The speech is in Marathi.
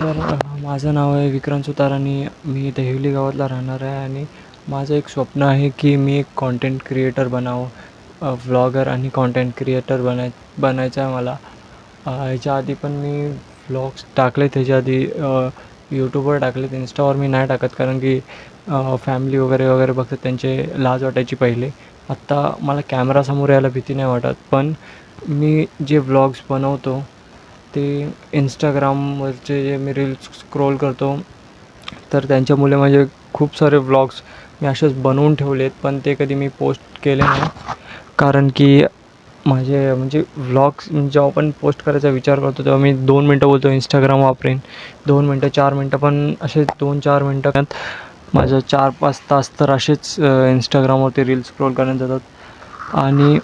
तर माझं नाव आहे विक्रांत सुतार आणि मी देहिवली गावातला राहणार आहे. आणि माझं एक स्वप्न आहे की मी एक कॉन्टेंट क्रिएटर बनावं, व्लॉगर आणि कॉन्टेंट क्रिएटर बनायचं आहे मला. ह्याच्या आधी पण मी व्लॉग्स टाकले, त्याच्या आधी यूट्यूबवर टाकलेत. इन्स्टावर मी नाही टाकत कारण की फॅमिली वगैरे वगैरे बघतात, त्यांचे लाज वाटायची पहिले. आत्ता मला कॅमेरासमोर यायला भीती नाही वाटत. पण मी जे व्लॉग्स बनवतो ते इंस्टाग्रामवरचे जे मी रील्स स्क्रोल करतो, तर त्यांच्यामुळे माझे खूप सारे व्लॉग्स मी असेच बनवून ठेवले आहेत, पण ते कधी मी पोस्ट केले नाही. कारण की माझे म्हणजे व्लॉग्स जेव्हा पण पोस्ट करायचा विचार करतो तेव्हा मी 2 मिनटं बोलतो इंस्टाग्राम वापरेन, 2 मिनटं 4 मिनटं, पण असे 2-4 मिनटात माझं 4-5 तास तर असेच इंस्टाग्रामवरती रील्स स्क्रोल करण्यात जातात. आणि